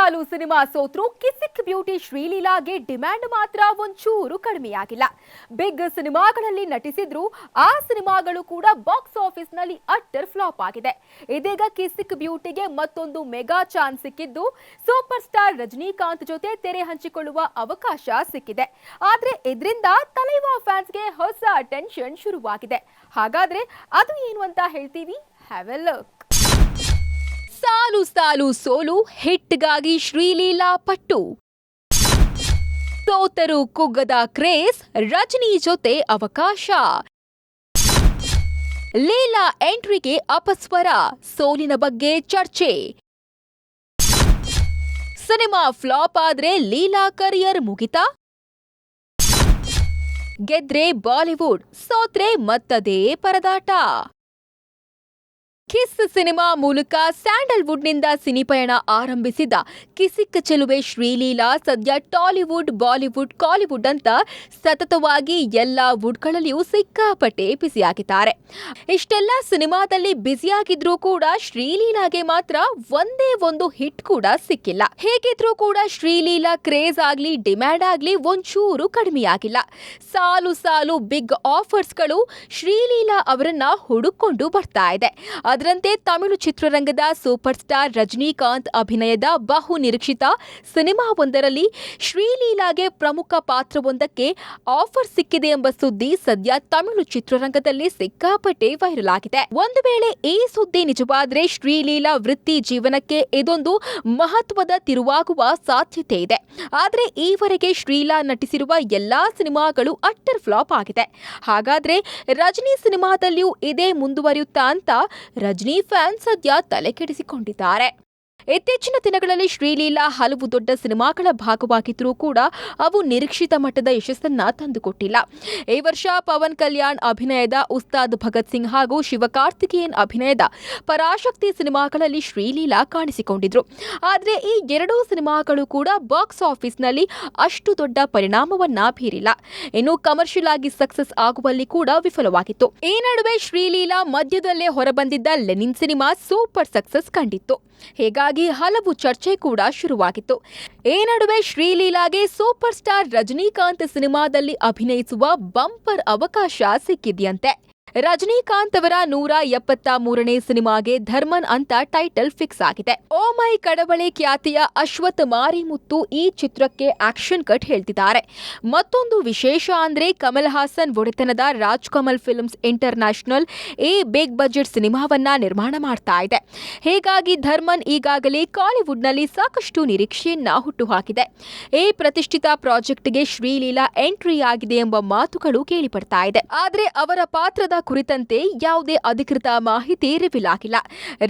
ಸಾಲು cinema ಸೋತ್ರು ಕಿಸಿಕ್ beauty ಶ್ರೀಲೀಲಾಗೆ demand ಮಾತ್ರ ಒಂಚೂರು ಕಡಿಮೆಯಾಗಿಲ್ಲ. ಬಿಗ್ ಸಿನಿಮಾಗಳಲ್ಲಿ ನಟಿಸಿದ್ರು ಆ ಸಿನಿಮಾಗಳು ಕೂಡ ಬಾಕ್ಸ್ ಆಫೀಸ್ ನಲ್ಲಿ ಅಟ್ಟರ್ ಫ್ಲಾಪ್ ಆಗಿದೆ. ಇದೀಗ ಕಿಸಿಕ್ ಬ್ಯೂಟಿಗೆ ಮತ್ತೊಂದು ಮೆಗಾ ಚಾನ್ಸ್ ಸಿಕ್ಕಿದ್ದು ಸೂಪರ್ ಸ್ಟಾರ್ ರಜನಿಕಾಂತ್ ಜೊತೆ ತೆರೆ ಹಂಚಿಕೊಳ್ಳುವ ಅವಕಾಶ ಸಿಕ್ಕಿದೆ. ಆದ್ರೆ ಇದರಿಂದ ತಲೈವಾ ಫ್ಯಾನ್ಸ್ಗೆ ಹೊಸ ಟೆನ್ಷನ್ ಶುರುವಾಗಿದೆ. ಹಾಗಾದ್ರೆ ಅದು ಏನು ಅಂತ ಹೇಳ್ತೀವಿ, ಹ್ಯಾವ್ ಎ ಲುಕ್. ಸಾಲು ಸಾಲು ಸೋಲು, ಹಿಟ್ಗಾಗಿ ಶ್ರೀಲೀಲಾ ಪಟ್ಟು. ಸೋತರು ಕುಗ್ಗದ ಕ್ರೇಜ್, ರಜನಿ ಜೊತೆ ಅವಕಾಶ. ಲೀಲಾ ಎಂಟ್ರಿಗೆ ಅಪಸ್ವರ, ಸೋಲಿನ ಬಗ್ಗೆ ಚರ್ಚೆ. ಸಿನಿಮಾ ಫ್ಲಾಪ್ ಆದ್ರೆ ಲೀಲಾ ಕರಿಯರ್ ಮುಗಿತಾ? ಗೆದ್ರೆ ಬಾಲಿವುಡ್, ಸೋತ್ರೆ ಮತ್ತದೇ ಪರದಾಟ. ಕಿಸ್ ಸಿನಿಮಾ ಮೂಲಕ ಸ್ಯಾಂಡಲ್ವುಡ್ನಿಂದ ಸಿನಿಪಯಣ ಆರಂಭಿಸಿದ ಕಿಸಿಕ್ ಚೆಲುವೆ ಶ್ರೀಲೀಲಾ ಸದ್ಯ ಟಾಲಿವುಡ್, ಬಾಲಿವುಡ್, ಕಾಲಿವುಡ್ ಅಂತ ಸತತವಾಗಿ ಎಲ್ಲಾ ವುಡ್ಗಳಲ್ಲಿಯೂ ಸಿಕ್ಕಾಪಟ್ಟೆ ಬ್ಯುಸಿಯಾಗಿದ್ದಾರೆ. ಇಷ್ಟೆಲ್ಲ ಸಿನಿಮಾದಲ್ಲಿ ಬ್ಯುಸಿಯಾಗಿದ್ರೂ ಕೂಡ ಶ್ರೀಲೀಲಾಗೆ ಮಾತ್ರ ಒಂದೇ ಒಂದು ಹಿಟ್ ಕೂಡ ಸಿಕ್ಕಿಲ್ಲ. ಹೇಗಿದ್ರೂ ಕೂಡ ಶ್ರೀಲೀಲಾ ಕ್ರೇಜ್ ಆಗ್ಲಿ, ಡಿಮ್ಯಾಂಡ್ ಆಗ್ಲಿ ಒಂಚೂರು ಕಡಿಮೆಯಾಗಿಲ್ಲ. ಸಾಲು ಸಾಲು ಬಿಗ್ ಆಫರ್ಸ್ಗಳು ಶ್ರೀಲೀಲಾ ಅವರನ್ನ ಹುಡುಕೊಂಡು ಬರ್ತಾ ಇದೆ. ಅದರಂತೆ ತಮಿಳು ಚಿತ್ರರಂಗದ ಸೂಪರ್ ಸ್ಟಾರ್ ರಜನಿಕಾಂತ್ ಅಭಿನಯದ ಬಹು ನಿರೀಕ್ಷಿತ ಸಿನಿಮಾವೊಂದರಲ್ಲಿ ಶ್ರೀಲೀಲಾಗೆ ಪ್ರಮುಖ ಪಾತ್ರವೊಂದಕ್ಕೆ ಆಫರ್ ಸಿಕ್ಕಿದೆ ಎಂಬ ಸುದ್ದಿ ಸದ್ಯ ತಮಿಳು ಚಿತ್ರರಂಗದಲ್ಲಿ ಸಿಕ್ಕಾಪಟ್ಟೆ ವೈರಲ್ ಆಗಿದೆ. ಒಂದು ವೇಳೆ ಈ ಸುದ್ದಿ ನಿಜವಾದ್ರೆ ಶ್ರೀಲೀಲಾ ವೃತ್ತಿ ಜೀವನಕ್ಕೆ ಇದೊಂದು ಮಹತ್ವದ ತಿರುವಾಗುವ ಸಾಧ್ಯತೆ ಇದೆ. ಆದ್ರೆ ಈವರೆಗೆ ಶ್ರೀಲೀಲಾ ನಟಿಸಿರುವ ಎಲ್ಲಾ ಸಿನಿಮಾಗಳು ಅಟ್ಟರ್ ಫ್ಲಾಪ್ ಆಗಿದೆ. ಹಾಗಾದ್ರೆ ರಜನಿ ಸಿನಿಮಾದಲ್ಲಿಯೂ ಇದೇ ಮುಂದುವರಿಯುತ್ತಾ ಅಂತ ರಜನಿ ಫ್ಯಾನ್ಸ್ ಸದ್ಯ ತಲೆ ಕೆಡಿಸಿಕೊಂಡಿದ್ದಾರೆ. ಇತ್ತೀಚಿನ ದಿನಗಳಲ್ಲಿ ಶ್ರೀಲೀಲಾ ಹಲವು ದೊಡ್ಡ ಸಿನಿಮಾಗಳ ಭಾಗವಾಗಿದ್ರೂ ಕೂಡ ಅವು ನಿರೀಕ್ಷಿತ ಮಟ್ಟದ ಯಶಸ್ಸನ್ನ ತಂದುಕೊಟ್ಟಿಲ್ಲ. ಈ ವರ್ಷ ಪವನ್ ಕಲ್ಯಾಣ್ ಅಭಿನಯದ ಉಸ್ತಾದ್ ಭಗತ್ ಸಿಂಗ್ ಹಾಗೂ ಶಿವಕಾರ್ತಿಕೇಯನ್ ಅಭಿನಯದ ಪರಾಶಕ್ತಿ ಸಿನಿಮಾಗಳಲ್ಲಿ ಶ್ರೀಲೀಲಾ ಕಾಣಿಸಿಕೊಂಡಿದ್ರು. ಆದ್ರೆ ಈ ಎರಡೂ ಸಿನಿಮಾಗಳು ಕೂಡ ಬಾಕ್ಸ್ ಆಫೀಸ್ನಲ್ಲಿ ಅಷ್ಟು ದೊಡ್ಡ ಪರಿಣಾಮವನ್ನ ಬೀರಿಲ್ಲ. ಇನ್ನು ಕಮರ್ಷಿಯಲ್ ಆಗಿ ಸಕ್ಸಸ್ ಆಗುವಲ್ಲಿ ಕೂಡ ವಿಫಲವಾಗಿತ್ತು. ಈ ನಡುವೆ ಶ್ರೀಲೀಲಾ ಮಧ್ಯದಲ್ಲೇ ಹೊರಬಂದಿದ್ದ ಲೆನಿನ್ ಸಿನಿಮಾ ಸೂಪರ್ ಸಕ್ಸಸ್ ಕಂಡಿತ್ತು. ಹೀಗಾಗಿ ಹಲವು ಚರ್ಚೆ ಕೂಡ ಶುರುವಾಗಿತ್ತು. ಈ ನಡುವೆ ಶ್ರೀಲೀಲಾಗೆ ಸೂಪರ್ ಸ್ಟಾರ್ ರಜನಿಕಾಂತ್ ಸಿನಿಮಾದಲ್ಲಿ ಅಭಿನಯಿಸುವ ಬಂಪರ್ ಅವಕಾಶ ಸಿಕ್ಕಿದೆಯಂತೆ. ರಜನಿಕಾಂತ್ ಅವರ 173ನೇ ಸಿನಿಮಾಗೆ ಧರ್ಮನ್ ಅಂತ ಟೈಟಲ್ ಫಿಕ್ಸ್ ಆಗಿದೆ. ಓ ಮೈ ಕಡವಳೆ ಖ್ಯಾತಿಯ ಅಶ್ವಥ್ ಮಾರಿಮುತ್ತು ಈ ಚಿತ್ರಕ್ಕೆ ಆಕ್ಷನ್ ಕಟ್ ಹೇಳ್ತಿದ್ದಾರೆ. ಮತ್ತೊಂದು ವಿಶೇಷ ಅಂದ್ರೆ ಕಮಲ್ ಹಾಸನ್ ಒಡೆತನದ ರಾಜ್ ಕಮಲ್ ಫಿಲ್ಮ್ಸ್ ಇಂಟರ್ನ್ಯಾಷನಲ್ ಈ ಬಿಗ್ ಬಜೆಟ್ ಸಿನಿಮಾವನ್ನ ನಿರ್ಮಾಣ ಮಾಡ್ತಾ ಇದೆ. ಹೀಗಾಗಿ ಧರ್ಮನ್ ಈಗಾಗಲೇ ಕಾಲಿವುಡ್ನಲ್ಲಿ ಸಾಕಷ್ಟು ನಿರೀಕ್ಷೆಯನ್ನ ಹುಟ್ಟುಹಾಕಿದೆ. ಈ ಪ್ರತಿಷ್ಠಿತ ಪ್ರಾಜೆಕ್ಟ್ಗೆ ಶ್ರೀಲೀಲಾ ಎಂಟ್ರಿ ಆಗಿದೆ ಎಂಬ ಮಾತುಗಳು ಕೇಳಿಬರ್ತಾ ಇದೆ. ಆದ್ರೆ ಅವರ ಪಾತ್ರದ ಕುರಿತಂತೆ ಯಾವುದೇ ಅಧಿಕೃತ ಮಾಹಿತಿ ರಿವೀಲ್ ಆಗಿಲ್ಲ.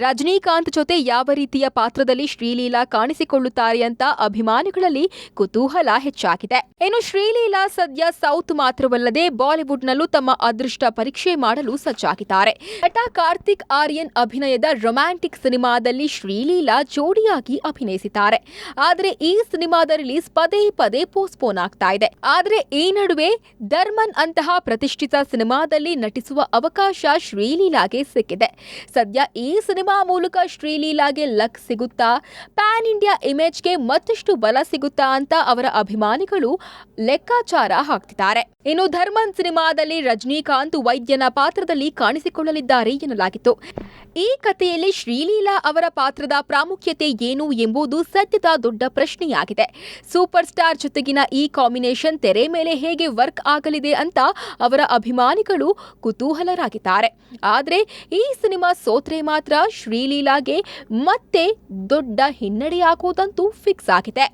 ರಜನಿಕಾಂತ್ ಜೊತೆ ಯಾವ ರೀತಿಯ ಪಾತ್ರದಲ್ಲಿ ಶ್ರೀಲೀಲಾ ಕಾಣಿಸಿಕೊಳ್ಳುತ್ತಾರೆ ಅಂತ ಅಭಿಮಾನಿಗಳಲ್ಲಿ ಕುತೂಹಲ ಹೆಚ್ಚಾಗಿದೆ. ಇನ್ನು ಶ್ರೀಲೀಲಾ ಸದ್ಯ ಸೌತ್ ಮಾತ್ರವಲ್ಲದೆ ಬಾಲಿವುಡ್ನಲ್ಲೂ ತಮ್ಮ ಅದೃಷ್ಟ ಪರೀಕ್ಷೆ ಮಾಡಲು ಸಜ್ಜಾಗಿದ್ದಾರೆ. ನಟ ಕಾರ್ತಿಕ್ ಆರ್ಯನ್ ಅಭಿನಯದ ರೊಮ್ಯಾಂಟಿಕ್ ಸಿನಿಮಾದಲ್ಲಿ ಶ್ರೀಲೀಲಾ ಜೋಡಿಯಾಗಿ ಅಭಿನಯಿಸಿದ್ದಾರೆ. ಆದರೆ ಈ ಸಿನಿಮಾದ ರಿಲೀಸ್ ಪದೇ ಪದೇ ಪೋಸ್ಟ್ಪೋನ್ ಆಗ್ತಾ ಇದೆ. ಆದ್ರೆ ಈ ನಡುವೆ ಧರ್ಮನ್ ಅಂತಹ ಪ್ರತಿಷ್ಠಿತ ಸಿನಿಮಾದಲ್ಲಿ ನಟಿಸುವ ಅವಕಾಶ ಶ್ರೀಲೀಲಾಗೆ ಸಿಕ್ಕಿದೆ. ಸದ್ಯ ಈ ಸಿನಿಮಾ ಮೂಲಕ ಶ್ರೀಲೀಲಾಗೆ ಲಕ್ ಸಿಗುತ್ತಾ, ಪ್ಯಾನ್ ಇಂಡಿಯಾ ಇಮೇಜ್ಗೆ ಮತ್ತಷ್ಟು ಬಲ ಸಿಗುತ್ತಾ ಅಂತ ಅವರ ಅಭಿಮಾನಿಗಳು ಲೆಕ್ಕಾಚಾರ ಹಾಕ್ತಿದ್ದಾರೆ. ಇನ್ನು ಧರ್ಮನ್ ಸಿನಿಮಾದಲ್ಲಿ ರಜನಿಕಾಂತ್ ವೈದ್ಯನ ಪಾತ್ರದಲ್ಲಿ ಕಾಣಿಸಿಕೊಳ್ಳಲಿದ್ದಾರೆ ಎನ್ನಲಾಗಿತ್ತು. ಈ ಕಥೆಯಲ್ಲಿ ಶ್ರೀಲೀಲಾ ಅವರ ಪಾತ್ರದ ಪ್ರಾಮುಖ್ಯತೆ ಏನು ಎಂಬುದು ಸದ್ಯದ ದೊಡ್ಡ ಪ್ರಶ್ನೆಯಾಗಿದೆ. ಸೂಪರ್ ಸ್ಟಾರ್ ಜೊತೆಗಿನ ಈ ಕಾಂಬಿನೇಷನ್ ತೆರೆ ಮೇಲೆ ಹೇಗೆ ವರ್ಕ್ ಆಗಲಿದೆ ಅಂತ ಅವರ ಅಭಿಮಾನಿಗಳು ಕುತೂಹಲರಾಗಿದ್ದಾರೆ. ಆದ್ರೆ ಈ ಸಿನಿಮಾ ಸೋತ್ರೆ ಮಾತ್ರ ಶ್ರೀಲೀಲಾಗೆ ಮತ್ತೆ ದೊಡ್ಡ ಹಿನ್ನಡೆಯಾಗುವುದಂತೂ ಫಿಕ್ಸ್ ಆಗಿದೆ.